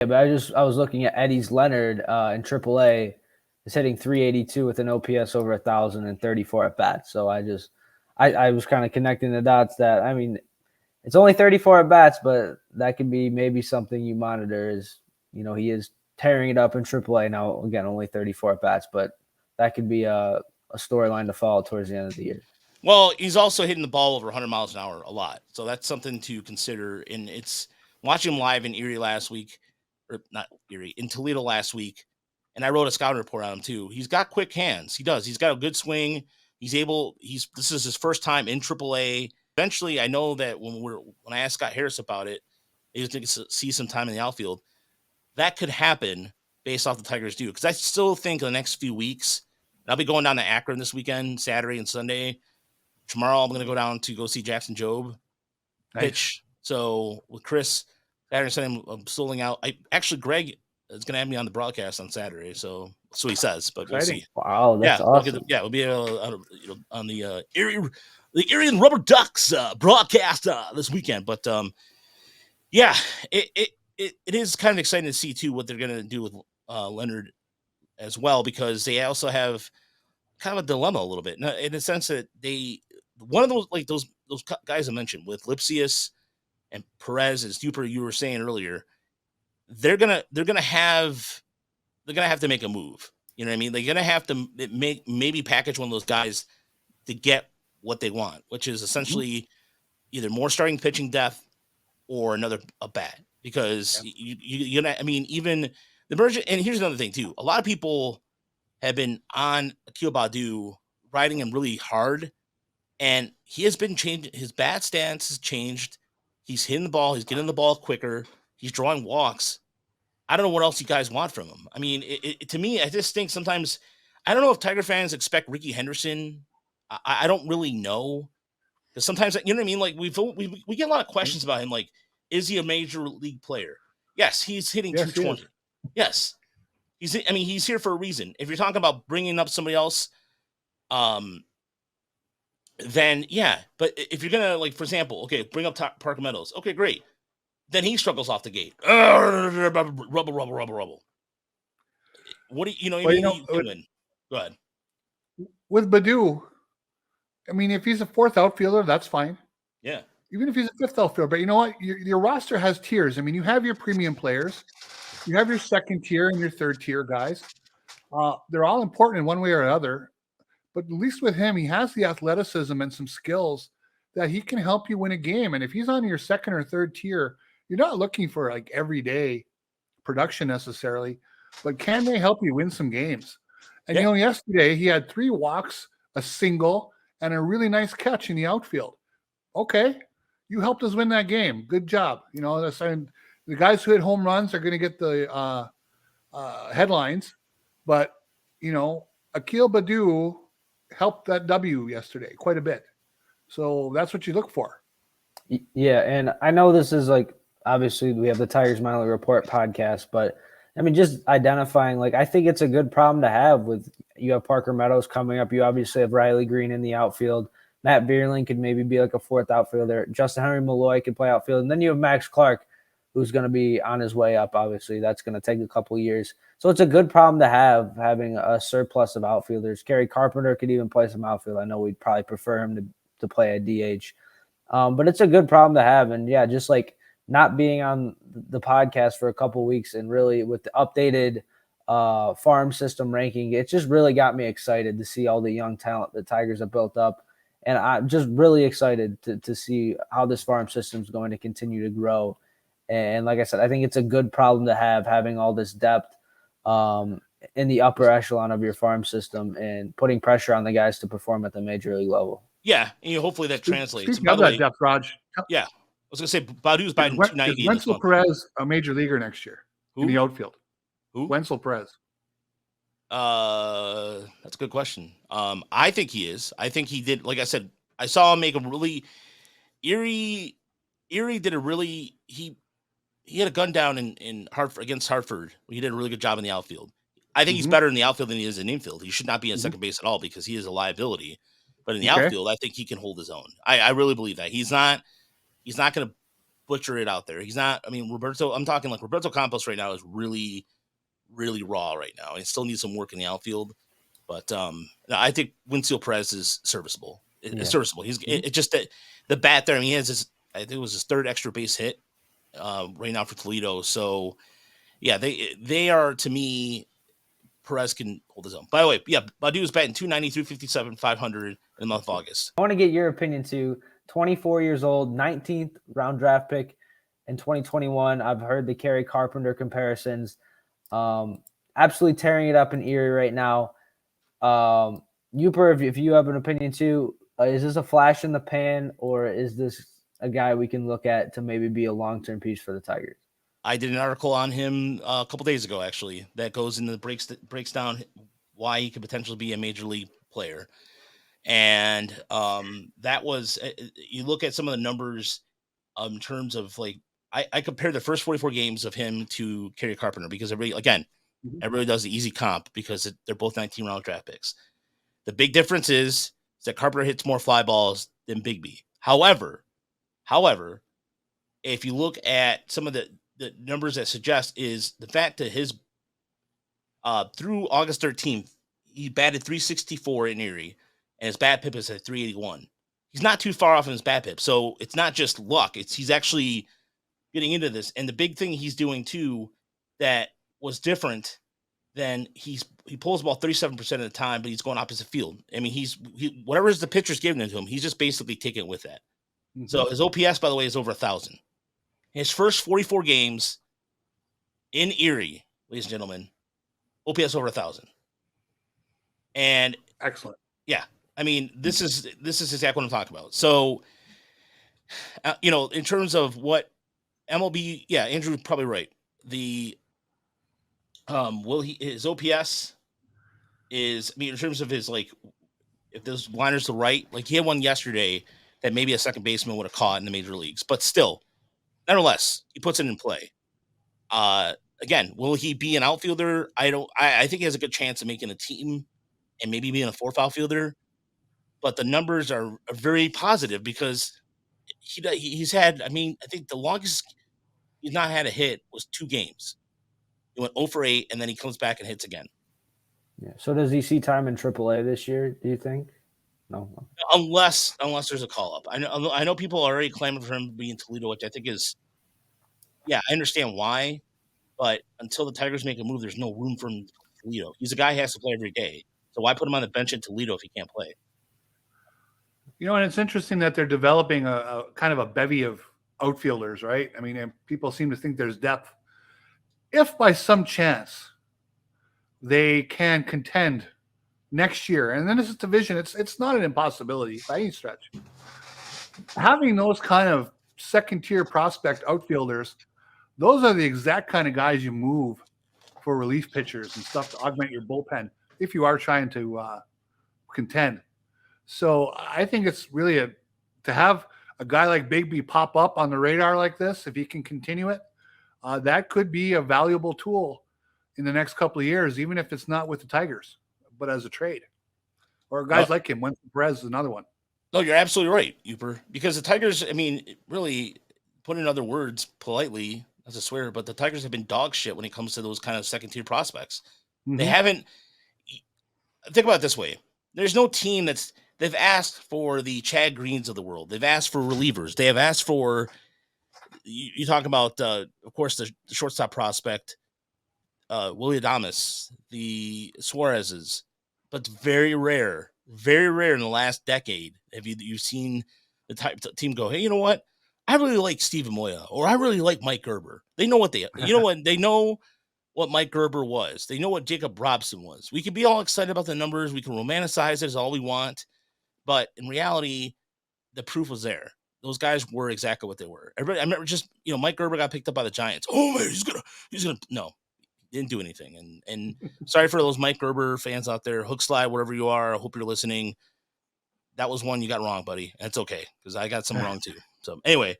Yeah, but I was looking at Eddie's Leonard in AAA is hitting 382 with an OPS over 1,000 and 34 at bats. So I was kind of connecting the dots that, I mean, it's only 34 at bats, but that could be maybe something you monitor. Is, you know, he is tearing it up in AAA now. Again, only 34 at bats, but that could be a storyline to follow towards the end of the year. Well, he's also hitting the ball over 100 miles an hour a lot, so that's something to consider. And it's watching him live in Erie last week, or not Erie, in Toledo last week, and I wrote a scouting report on him too. He's got quick hands. He does. He's got a good swing. This is his first time in AAA. Eventually, I know that when I asked Scott Harris about it, he was going to see some time in the outfield. That could happen based off the Tigers do, because I still think in the next few weeks, I'll be going down to Akron this weekend, Saturday and Sunday. Tomorrow, I'm going to go down to go see Jackson Jobe pitch. Nice. So with Chris, Saturday and Sunday, I'm soling out. Greg is going to have me on the broadcast on Saturday. So that's what he says, but we'll see. Wow, that's awesome. We'll be on the Erie and Rubber Ducks broadcast this weekend. But it is kind of exciting to see too what they're going to do with Leonard as well, because they also have kind of a dilemma a little bit in the sense that one of those guys I mentioned with Lipsius and Perez, as you were saying earlier, they're gonna have to make a move. You know what I mean? They're gonna have to maybe package one of those guys to get what they want, which is essentially either more starting pitching depth or a bat. Because even the merger. And here's another thing too: a lot of people have been on Akil Baddoo, riding him really hard, and he has been changing. His bat stance has changed. He's hitting the ball. He's getting the ball quicker. He's drawing walks. I don't know what else you guys want from him. I mean, to me, I just think sometimes, I don't know if Tiger fans expect Ricky Henderson. I don't really know, because sometimes, you know what I mean? Like we get a lot of questions about him. Like, is he a major league player? Yes, he's hitting 220. Yes. He's here for a reason. If you're talking about bringing up somebody else, then yeah. But if you're gonna, like, for example, okay, bring up Parker Meadows. Okay, great. Then he struggles off the gate. Rubble. What do you know? Doing? Go ahead. With Baddoo, I mean, if he's a fourth outfielder, that's fine. Yeah. Even if he's a fifth outfielder, but you know what? Your roster has tiers. I mean, you have your premium players. You have your second tier and your third tier guys. They're all important in one way or another. But at least with him, he has the athleticism and some skills that he can help you win a game. And if he's on your second or third tier, you're not looking for like everyday production necessarily, but can they help you win some games? And yesterday he had 3 walks, a single, and a really nice catch in the outfield. Okay, you helped us win that game. Good job. The guys who hit home runs are going to get the headlines, but Akil Baddoo helped that W yesterday quite a bit. So that's what you look for. Yeah, and I know this is like, obviously we have the Tigers Minor League Report podcast, but I mean, just identifying, like, I think it's a good problem to have with, you have Parker Meadows coming up. You obviously have Riley Green in the outfield. Matt Bierling could maybe be like a fourth outfielder. Justin Henry Malloy could play outfield. And then you have Max Clark, who's going to be on his way up. Obviously, that's going to take a couple of years. So it's a good problem to have, having a surplus of outfielders. Kerry Carpenter could even play some outfield. I know we'd probably prefer him to play a DH. But it's a good problem to have. And yeah, just like not being on the podcast for a couple of weeks and really with the updated farm system ranking, it just really got me excited to see all the young talent the Tigers have built up. And I'm just really excited to see how this farm system is going to continue to grow. And like I said, I think it's a good problem to have, having all this depth in the upper echelon of your farm system and putting pressure on the guys to perform at the major league level. Yeah, and hopefully that translates. Speaking of that depth, Raj. Yeah, I was going to say, Baddoo's batting 290. Wenzel Perez a major leaguer next year in the outfield? Who? Wenzel Perez. That's a good question. I think he is. I think he did. Like I said, I saw him make a really Erie did a really he had a gun down in Hartford against Hartford. He did a really good job in the outfield. I think he's better in the outfield than he is in infield. He should not be in second base at all because he is a liability. But in the outfield, I think he can hold his own. I really believe that he's not going to butcher it out there. He's not. I mean, I'm talking like Roberto Campos right now is really, really raw right now. He still needs some work in the outfield. But I think Winfield Perez is serviceable. It's serviceable. It's just that the bat there. I mean, he has I think it was his third extra base hit right now for Toledo. So yeah, they are, to me. Perez can hold his own. By the way, yeah, Badu is batting 290, 357, 500 in the month of August. I want to get your opinion too. 24 years old, 19th round draft pick in 2021. I've heard the Kerry Carpenter comparisons. Absolutely tearing it up in Erie right now. Uper, if you have an opinion too, is this a flash in the pan, or is this a guy we can look at to maybe be a long-term piece for the Tigers? I did an article on him a couple days ago, actually, that goes into breaks down why he could potentially be a major league player. And that was, you look at some of the numbers in terms of like, I compared the first 44 games of him to Kerry Carpenter because everybody does the easy comp because they're both 19 round draft picks. The big difference is that Carpenter hits more fly balls than Bigby. However, if you look at some of the numbers that suggest is the fact that his through August 13th, he batted 364 in Erie, and his BABIP is at 381. He's not too far off in his BABIP, so it's not just luck. He's actually getting into this. And the big thing he's doing too that was different than he pulls the ball 37% of the time, but he's going opposite field. I mean, whatever the pitcher's giving it to him, he's just basically taking it with that. Mm-hmm. So his OPS, by the way, is over 1,000. His first 44 games in Erie, ladies and gentlemen, OPS over 1,000. And excellent. Yeah. I mean, this is exactly what I'm talking about. So, in terms of what MLB, yeah, Andrew's probably right. The his OPS is, I mean, in terms of his, like, if those liners to right, like he had one yesterday that maybe a second baseman would have caught in the major leagues, but still. Nevertheless, he puts it in play. Again, will he be an outfielder? I think he has a good chance of making a team and maybe being a fourth outfielder. But the numbers are very positive because he's had, I mean, I think the longest he's not had a hit was 2 games. He went 0 for 8, and then he comes back and hits again. Yeah. So does he see time in AAA this year, do you think? No. Unless there's a call-up. I know people are already clamoring for him to be in Toledo, which I think is, yeah, I understand why. But until the Tigers make a move, there's no room for him in Toledo. He's a guy who has to play every day. So why put him on the bench in Toledo if he can't play? And it's interesting that they're developing a kind of a bevy of outfielders, right? I mean, and people seem to think there's depth. If by some chance they can contend next year, and then this is division, it's not an impossibility by any stretch. Having those kind of second-tier prospect outfielders, those are the exact kind of guys you move for relief pitchers and stuff to augment your bullpen if you are trying to contend. So I think it's really to have a guy like Bigby pop up on the radar like this, if he can continue it, that could be a valuable tool in the next couple of years, even if it's not with the Tigers, but as a trade. Or guys like him. Winston Perez is another one. No, you're absolutely right, Uper. Because the Tigers, I mean, really, put in other words politely, as a swear, but the Tigers have been dog shit when it comes to those kind of second-tier prospects. Mm-hmm. They haven't – think about it this way. There's no team they've asked for the Chad Greens of the world. They've asked for relievers. They have asked for you talk about, of course, the shortstop prospect, Willie Adames, the Suarez's, but very rare in the last decade have you've seen the team go, hey, you know what? I really like Steven Moya, or I really like Mike Gerber. They know what they know what Mike Gerber was. They know what Jacob Robson was. We can be all excited about the numbers. We can romanticize it as all we want. But in reality, the proof was there. Those guys were exactly what they were. I remember just, Mike Gerber got picked up by the Giants. Oh man, he's gonna no, didn't do anything. And sorry for those Mike Gerber fans out there, hook slide, whatever you are. I hope you're listening. That was one you got wrong, buddy. That's okay, because I got some wrong too. So anyway,